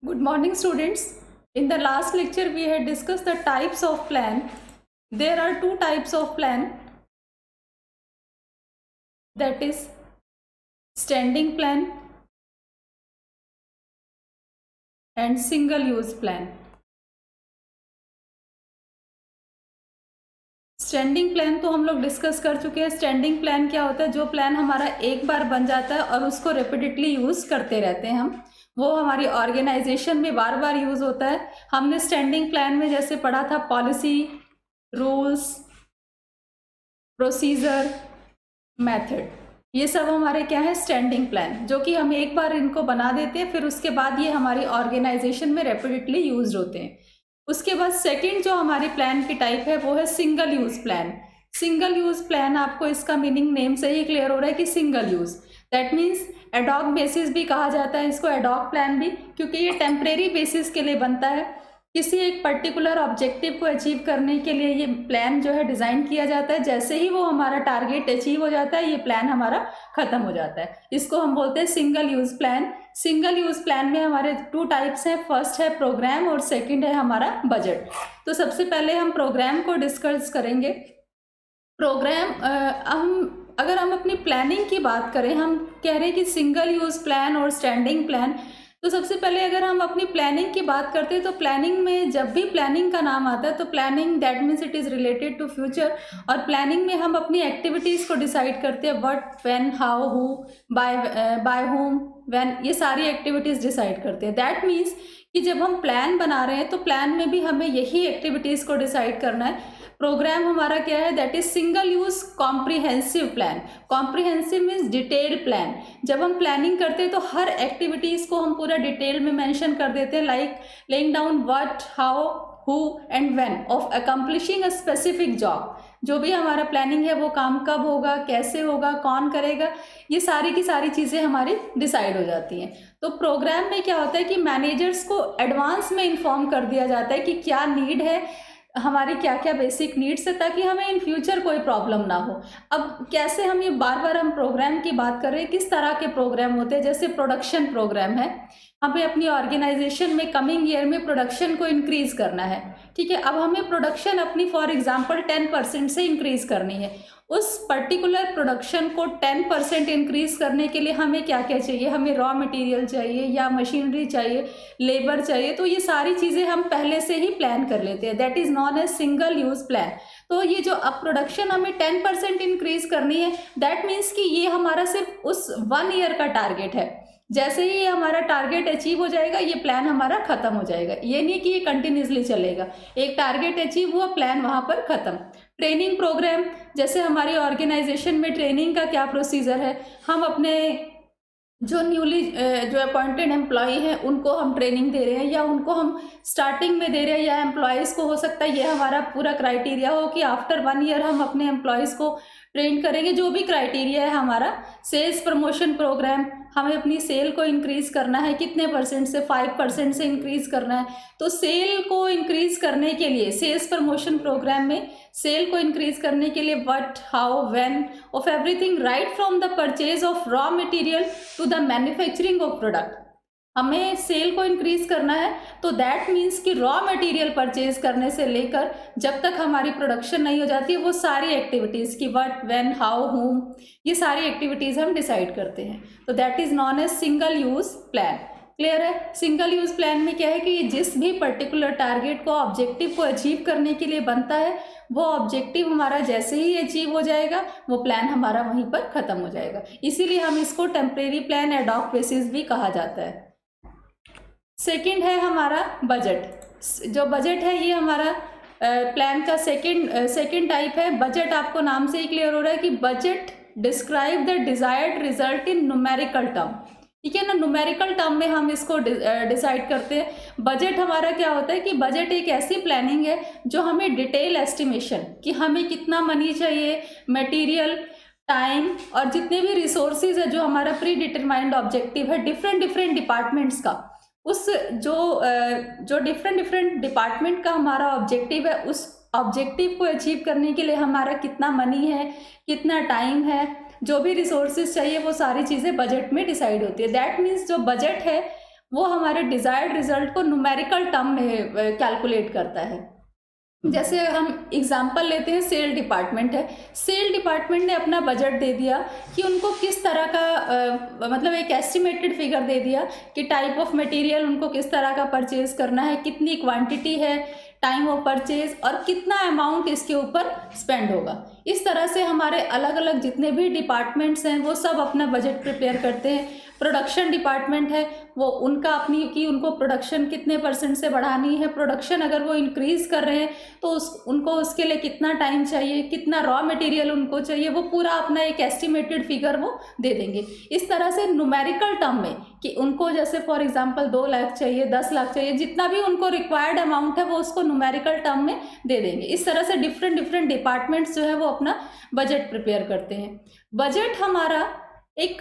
Good morning, students. In the last lecture, we had discussed the types of plan. There are two types of plan, that is standing plan and single use plan. Standing plan तो हम लोग discuss कर चुके हैं। Standing plan क्या होता है? जो प्लान हमारा एक बार बन जाता है और उसको रिपीटेडली यूज़ करते रहते हैं हम, वो हमारी ऑर्गेनाइजेशन में बार बार यूज़ होता है। हमने स्टैंडिंग प्लान में जैसे पढ़ा था पॉलिसी, रूल्स, प्रोसीजर, मेथड, ये सब हमारे क्या है? स्टैंडिंग प्लान, जो कि हम एक बार इनको बना देते हैं, फिर उसके बाद ये हमारी ऑर्गेनाइजेशन में रेपिडेटली यूज होते हैं। उसके बाद सेकंड जो हमारी प्लान की टाइप है वो है single use plan. Single use plan, आपको इसका मीनिंग नेम से ही क्लियर हो रहा है कि single use, that means ad hoc basis भी कहा जाता है इसको, एडॉक प्लान भी, क्योंकि ये टेम्परेरी बेसिस के लिए बनता है। किसी एक पर्टिकुलर ऑब्जेक्टिव को अचीव करने के लिए ये प्लान जो है डिज़ाइन किया जाता है। जैसे ही वो हमारा टारगेट अचीव हो जाता है, ये प्लान हमारा ख़त्म हो जाता है। इसको हम बोलते हैं single use plan. Single use plan में हमारे टू टाइप्स हैं, फर्स्ट है प्रोग्राम और सेकंड है हमारा बजट। तो सबसे पहले हम प्रोग्राम को डिस्कस करेंगे। प्रोग्राम अगर हम अपनी प्लानिंग की बात करें, हम कह रहे हैं कि सिंगल यूज़ प्लान और स्टैंडिंग प्लान। तो सबसे पहले अगर हम अपनी प्लानिंग की बात करते हैं, तो प्लानिंग में जब भी प्लानिंग का नाम आता है तो planning that means it is related to future. और प्लानिंग में हम अपनी एक्टिविटीज़ को डिसाइड करते हैं, what, when, how, who, by whom, when, ये सारी एक्टिविटीज़ डिसाइड करते हैं। दैट मीन्स कि जब हम प्लान बना रहे हैं तो प्लान में भी हमें यही एक्टिविटीज़ को डिसाइड करना है। प्रोग्राम हमारा क्या है? That is single use comprehensive plan. Comprehensive means detailed plan. जब हम प्लानिंग करते हैं तो हर एक्टिविटीज़ को हम पूरा डिटेल में मेंशन कर देते हैं, like laying down what, how, who and when of accomplishing a specific job. जो भी हमारा प्लानिंग है वो काम कब होगा, कैसे होगा, कौन करेगा, ये सारी की सारी चीज़ें हमारी डिसाइड हो जाती हैं। तो प्रोग्राम में क्या होता है कि मैनेजर्स को एडवांस में इन्फॉर्म कर दिया जाता है कि क्या नीड है, हमारी क्या क्या बेसिक नीड्स है, ताकि हमें इन फ्यूचर कोई प्रॉब्लम ना हो। अब कैसे हम ये बार बार हम प्रोग्राम की बात कर रहे हैं, किस तरह के प्रोग्राम होते हैं? जैसे प्रोडक्शन प्रोग्राम है, हमें अपनी ऑर्गेनाइजेशन में कमिंग ईयर में प्रोडक्शन को इंक्रीज करना है, ठीक है। अब हमें प्रोडक्शन अपनी फॉर एग्जांपल 10% से इंक्रीज करनी है। उस पर्टिकुलर प्रोडक्शन को 10% इंक्रीज करने के लिए हमें क्या क्या चाहिए? हमें रॉ मटेरियल चाहिए या मशीनरी चाहिए, लेबर चाहिए। तो ये सारी चीज़ें हम पहले से ही प्लान कर लेते हैं, that is non as single use plan. तो ये जो अब प्रोडक्शन हमें 10% इंक्रीज करनी है, दैट मीन्स कि ये हमारा सिर्फ उस 1 ईयर का टारगेट है। जैसे ही ये हमारा टारगेट अचीव हो जाएगा, ये प्लान हमारा खत्म हो जाएगा। ये नहीं कि ये कंटिन्यूसली चलेगा, एक टारगेट अचीव हुआ, प्लान वहाँ पर खत्म। ट्रेनिंग प्रोग्राम, जैसे हमारी ऑर्गेनाइजेशन में ट्रेनिंग का क्या प्रोसीजर है, हम अपने जो न्यूली जो अपॉइंटेड एम्प्लॉई हैं उनको हम ट्रेनिंग दे रहे हैं, या उनको हम स्टार्टिंग में दे रहे हैं, या एम्प्लॉयज़ को हो सकता है ये हमारा पूरा क्राइटेरिया हो कि आफ्टर 1 ईयर हम अपने एम्प्लॉयज़ को ट्रेन करेंगे। जो भी क्राइटेरिया है हमारा। सेल्स प्रमोशन प्रोग्राम, हमें अपनी सेल को इंक्रीज़ करना है, कितने परसेंट से? 5% से इंक्रीज़ करना है। तो सेल को इंक्रीज़ करने के लिए सेल्स प्रमोशन प्रोग्राम में सेल को इंक्रीज़ करने के लिए what, how, when of everything, right from the purchase of raw material to the manufacturing of product. हमें सेल को इंक्रीज़ करना है, तो दैट मीन्स कि रॉ मटेरियल परचेज करने से लेकर जब तक हमारी प्रोडक्शन नहीं हो जाती है, वो सारी एक्टिविटीज़ की व्हाट, व्हेन, हाउ, हुम, ये सारी एक्टिविटीज़ हम डिसाइड करते हैं। तो that is non as single use plan. Clear है? सिंगल यूज़ प्लान में क्या है कि जिस भी पर्टिकुलर टारगेट को, ऑब्जेक्टिव को अचीव करने के लिए बनता है, वो ऑब्जेक्टिव हमारा जैसे ही अचीव हो जाएगा, वो प्लान हमारा वहीं पर ख़त्म हो जाएगा। इसीलिए हम इसको टेम्परेरी प्लान, एडॉक बेसिस भी कहा जाता है। सेकंड है हमारा बजट। जो बजट है ये हमारा प्लान का सेकंड टाइप है। बजट, आपको नाम से ही क्लियर हो रहा है कि budget describe the desired result in numerical term, ठीक है ना। न्यूमेरिकल टर्म में हम इसको डिसाइड करते हैं। बजट हमारा क्या होता है कि बजट एक ऐसी प्लानिंग है जो हमें डिटेल एस्टिमेशन कि हमें कितना मनी चाहिए, मटेरियल, टाइम और जितने भी रिसोर्सेज है, जो हमारा प्री डिटरमाइंड ऑब्जेक्टिव है डिफरेंट डिपार्टमेंट्स का, उस जो डिफरेंट डिपार्टमेंट का हमारा ऑब्जेक्टिव है, उस ऑब्जेक्टिव को अचीव करने के लिए हमारा कितना मनी है, कितना टाइम है, जो भी रिसोर्सेज चाहिए, वो सारी चीज़ें बजट में डिसाइड होती है। दैट मीन्स जो बजट है वो हमारे डिजायर्ड रिजल्ट को न्यूमेरिकल टर्म में कैलकुलेट करता है। जैसे हम एग्जांपल लेते हैं, सेल डिपार्टमेंट है, सेल डिपार्टमेंट ने अपना बजट दे दिया कि उनको किस तरह का मतलब एक एस्टिमेटेड फिगर दे दिया कि टाइप ऑफ मटेरियल उनको किस तरह का परचेज करना है, कितनी क्वांटिटी है, टाइम ऑफ परचेज और कितना अमाउंट इसके ऊपर स्पेंड होगा। इस तरह से हमारे अलग अलग जितने भी डिपार्टमेंट्स हैं वो सब अपना बजट प्रिपेयर करते हैं। प्रोडक्शन डिपार्टमेंट है, वो उनका अपनी कि उनको प्रोडक्शन कितने % से बढ़ानी है, प्रोडक्शन अगर वो इंक्रीज़ कर रहे हैं तो उनको उसके लिए कितना टाइम चाहिए, कितना रॉ मटेरियल उनको चाहिए, वो पूरा अपना एक एस्टिमेटेड फिगर वो दे देंगे। इस तरह से न्यूमेरिकल टर्म में कि उनको जैसे फॉर एग्जांपल 2 लाख चाहिए, 10 लाख चाहिए, जितना भी उनको रिक्वायर्ड अमाउंट है वो उसको न्यूमेरिकल टर्म में दे देंगे। इस तरह से डिफरेंट डिपार्टमेंट्स जो है वो अपना बजट प्रिपेयर करते हैं। बजट हमारा एक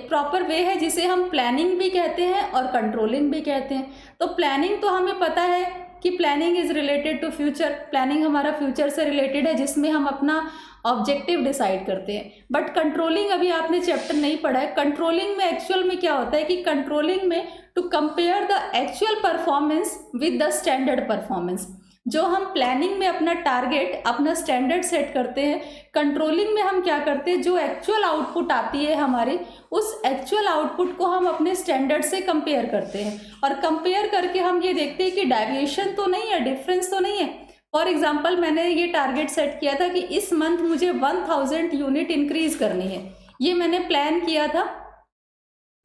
प्रॉपर वे है जिसे हम प्लानिंग भी कहते हैं और कंट्रोलिंग भी कहते हैं। तो प्लानिंग तो हमें पता है कि planning is related to future, planning हमारा फ्यूचर से रिलेटेड है जिसमें हम अपना ऑब्जेक्टिव डिसाइड करते हैं। बट कंट्रोलिंग अभी आपने चैप्टर नहीं पढ़ा है। कंट्रोलिंग में एक्चुअल में क्या होता है कि कंट्रोलिंग में to compare the actual performance with the standard performance. जो हम प्लानिंग में अपना टारगेट, अपना स्टैंडर्ड सेट करते हैं, कंट्रोलिंग में हम क्या करते हैं, जो एक्चुअल आउटपुट आती है हमारी, उस एक्चुअल आउटपुट को हम अपने स्टैंडर्ड से कंपेयर करते हैं और कंपेयर करके हम ये देखते हैं कि डेविएशन तो नहीं है, डिफरेंस तो नहीं है। फॉर एग्जाम्पल मैंने ये टारगेट सेट किया था कि इस मंथ मुझे 1000 यूनिट इंक्रीज करनी है, ये मैंने प्लान किया था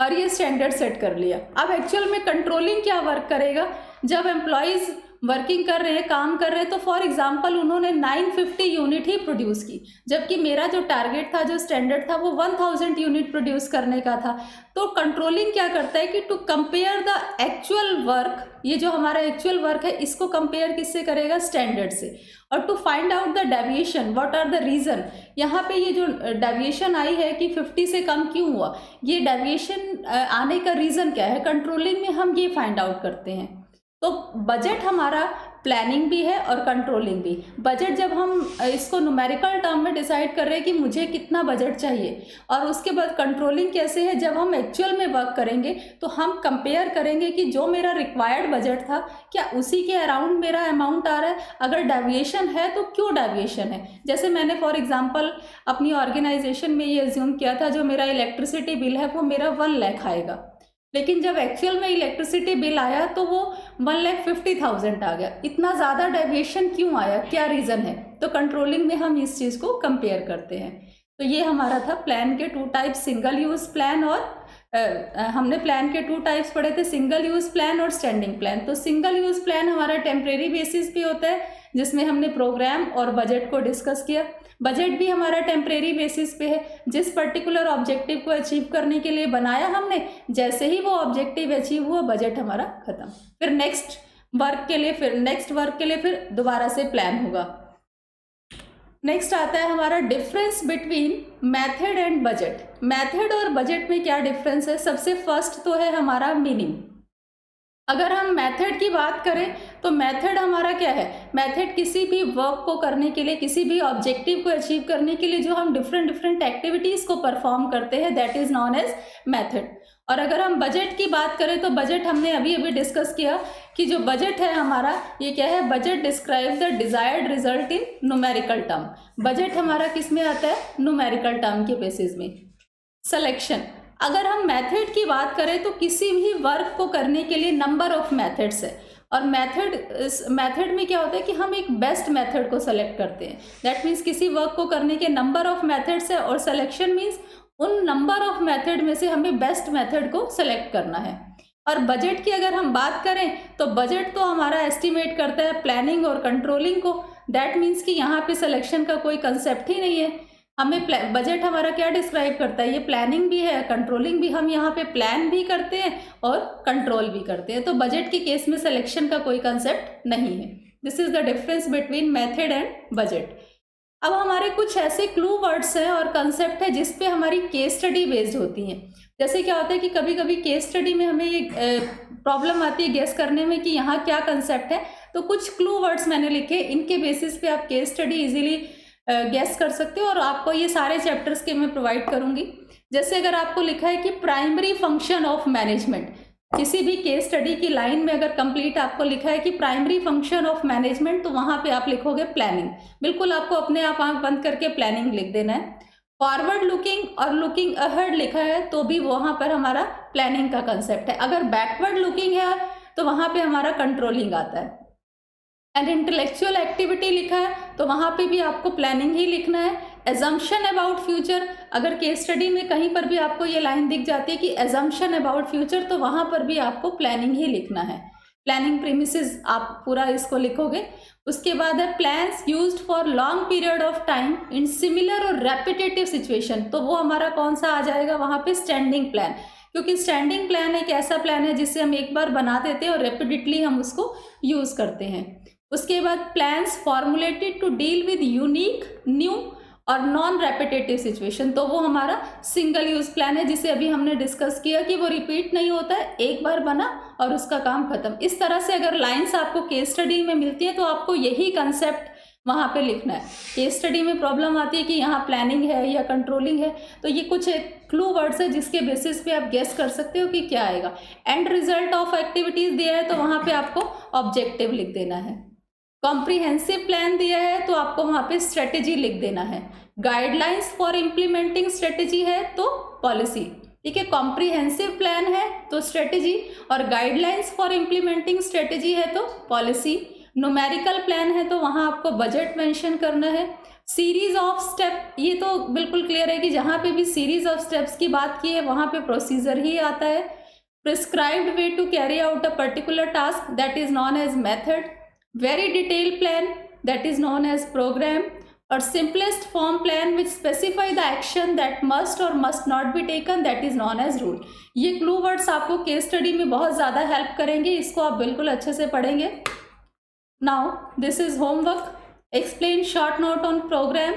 और ये स्टैंडर्ड सेट कर लिया। अब एक्चुअल में कंट्रोलिंग क्या वर्क करेगा, जब एम्प्लॉयज़ वर्किंग कर रहे हैं, काम कर रहे हैं, तो फॉर एग्जांपल उन्होंने 950 यूनिट ही प्रोड्यूस की, जबकि मेरा जो टारगेट था, जो स्टैंडर्ड था, वो 1000 यूनिट प्रोड्यूस करने का था। तो कंट्रोलिंग क्या करता है कि to compare the actual work, ये जो हमारा एक्चुअल वर्क है इसको कंपेयर किससे करेगा, स्टैंडर्ड से, और to find out the deviation, what are the reason. यहाँ पे ये जो डेविएशन आई है कि 50 से कम क्यों हुआ, ये डेविएशन आने का रीज़न क्या है, कंट्रोलिंग में हम ये फाइंड आउट करते हैं। तो बजट हमारा प्लानिंग भी है और कंट्रोलिंग भी। बजट जब हम इसको न्यूमेरिकल टर्म में डिसाइड कर रहे हैं कि मुझे कितना बजट चाहिए, और उसके बाद कंट्रोलिंग कैसे है, जब हम एक्चुअल में वर्क करेंगे तो हम कंपेयर करेंगे कि जो मेरा रिक्वायर्ड बजट था क्या उसी के अराउंड मेरा अमाउंट आ रहा है, अगर डेविएशन है तो क्यों डेविएशन है। जैसे मैंने फॉर एग्जांपल अपनी ऑर्गेनाइजेशन में ये एज्यूम किया था, जो मेरा इलेक्ट्रिसिटी बिल है वो मेरा 1 लाख आएगा, लेकिन जब एक्चुअल में इलेक्ट्रिसिटी बिल आया तो वो 1,50,000 आ गया। इतना ज़्यादा डेविएशन क्यों आया, क्या रीज़न है। तो कंट्रोलिंग में हम इस चीज़ को कंपेयर करते हैं। तो ये हमारा था प्लान के 2 टाइप, सिंगल यूज़ प्लान और हमने प्लान के 2 टाइप्स पढ़े थे, सिंगल यूज़ प्लान और स्टैंडिंग प्लान। तो सिंगल यूज़ प्लान हमारा टेम्परेरी बेसिस पे होता है, जिसमें हमने प्रोग्राम और बजट को डिस्कस किया। बजट भी हमारा टेम्परेरी बेसिस पे है, जिस पर्टिकुलर ऑब्जेक्टिव को अचीव करने के लिए बनाया हमने, जैसे ही वो ऑब्जेक्टिव अचीव हुआ बजट हमारा खत्म। फिर नेक्स्ट वर्क के लिए फिर दोबारा से प्लान होगा। नेक्स्ट आता है हमारा difference between method and budget. Method और बजट में क्या डिफरेंस है। सबसे फर्स्ट तो है हमारा मीनिंग। अगर हम मेथड की बात करें तो मेथड हमारा क्या है, मेथड किसी भी वर्क को करने के लिए, किसी भी ऑब्जेक्टिव को अचीव करने के लिए जो हम डिफरेंट एक्टिविटीज़ को परफॉर्म करते हैं, that is known as method. और अगर हम बजट की बात करें तो बजट हमने अभी डिस्कस किया कि जो बजट है हमारा, ये क्या है, budget describe the desired result in numerical term. Budget हमारा किस में आता है, न्यूमेरिकल टर्म के बेसिस में। सिलेक्शन, अगर हम मेथड की बात करें तो किसी भी वर्क को करने के लिए नंबर ऑफ मेथड्स है, और मेथड में क्या होता है कि हम एक बेस्ट मेथड को सेलेक्ट करते हैं। दैट मीन्स किसी वर्क को करने के नंबर ऑफ मेथड्स है, और सिलेक्शन मीन्स उन नंबर ऑफ मेथड में से हमें बेस्ट मेथड को सेलेक्ट करना है। और बजट की अगर हम बात करें तो बजट तो हमारा एस्टिमेट करता है प्लानिंग और कंट्रोलिंग को। दैट मीन्स कि यहाँ पे सिलेक्शन का कोई कंसेप्ट ही नहीं है। हमें बजट हमारा क्या डिस्क्राइब करता है, ये प्लानिंग भी है, कंट्रोलिंग भी। हम यहाँ पे प्लान भी करते हैं और कंट्रोल भी करते हैं। तो बजट के केस में सिलेक्शन का कोई कंसेप्ट नहीं है। This is the difference between method and budget. अब हमारे कुछ ऐसे क्लू वर्ड्स हैं और कंसेप्ट है जिस पे हमारी केस स्टडी बेस्ड होती हैं। जैसे क्या होता है कि कभी कभी केस स्टडी में हमें ये प्रॉब्लम आती है गेस करने में कि यहाँ क्या कंसेप्ट है। तो कुछ क्लू वर्ड्स मैंने लिखे, इनके बेसिस पे आप केस स्टडी इजीली गेस कर सकते हो, और आपको ये सारे चैप्टर्स के मैं प्रोवाइड करूंगी। जैसे अगर आपको लिखा है कि प्राइमरी फंक्शन ऑफ मैनेजमेंट, किसी भी केस स्टडी की लाइन में अगर कंप्लीट आपको लिखा है कि प्राइमरी फंक्शन ऑफ मैनेजमेंट, तो वहां पे आप लिखोगे प्लानिंग। बिल्कुल आपको अपने आप आंख बंद करके प्लानिंग लिख देना है। फॉरवर्ड लुकिंग और लुकिंग अहेड लिखा है तो भी वहां पर हमारा प्लानिंग का कंसेप्ट है। अगर बैकवर्ड लुकिंग है तो वहां पे हमारा कंट्रोलिंग आता है। एंड इंटेलेक्चुअल एक्टिविटी लिखा है तो वहां पे भी आपको प्लानिंग ही लिखना है। एजम्पशन अबाउट फ्यूचर, अगर केस स्टडी में कहीं पर भी आपको ये लाइन दिख जाती है कि एजम्पशन अबाउट फ्यूचर, तो वहां पर भी आपको प्लानिंग ही लिखना है। प्लानिंग प्रीमिसेस आप पूरा इसको लिखोगे। उसके बाद है plans used for long period of time in similar और रेपिटेटिव सिचुएशन, तो वो हमारा कौन सा आ जाएगा वहां पे? स्टैंडिंग प्लान, क्योंकि स्टैंडिंग प्लान एक ऐसा प्लान है जिससे हम एक बार बना देते हैं और रेपिडेटली हम उसको यूज करते हैं। उसके बाद plans formulated to deal with unique, new और नॉन रेपिटेटिव सिचुएशन, तो वो हमारा सिंगल यूज प्लान है जिसे अभी हमने डिस्कस किया कि वो रिपीट नहीं होता है, एक बार बना और उसका काम खत्म। इस तरह से अगर लाइंस आपको केस स्टडी में मिलती है तो आपको यही कंसेप्ट वहाँ पे लिखना है। केस स्टडी में प्रॉब्लम आती है कि यहाँ प्लानिंग है या कंट्रोलिंग है, तो ये कुछ एक क्लू वर्ड्स है जिसके बेसिस पे आप गेस कर सकते हो कि क्या आएगा। एंड रिजल्ट ऑफ एक्टिविटीज दिया है तो वहाँ पे आपको ऑब्जेक्टिव लिख देना है। कॉम्प्रिहेंसिव प्लान दिया है तो आपको वहाँ पे स्ट्रेटेजी लिख देना है। गाइडलाइंस फॉर इम्प्लीमेंटिंग स्ट्रेटेजी है तो पॉलिसी, ठीक है। कॉम्प्रिहेंसिव प्लान है तो स्ट्रेटेजी, और गाइडलाइंस फॉर इम्प्लीमेंटिंग स्ट्रेटेजी है तो पॉलिसी। न्यूमेरिकल प्लान है तो वहाँ आपको बजट मेंशन करना है। सीरीज ऑफ स्टेप, ये तो बिल्कुल क्लियर है कि जहाँ पे भी सीरीज ऑफ स्टेप्स की बात की है वहाँ पे प्रोसीजर ही आता है। Prescribed way to carry out a particular task, that is known as method. Very detail plan, that is known as programme. और simplest form plan which specify the action that must और must not be taken, that is known as rule. ये clue words आपको case study में बहुत ज़्यादा help करेंगे, इसको आप बिल्कुल अच्छे से पढ़ेंगे। Now this is homework. Explain short note on program.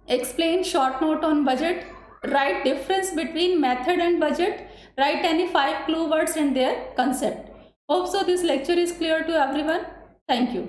Explain short note on budget. Write difference between method and budget. Write any 5 clue words and their concept. Hope so this lecture is clear to everyone. Thank you.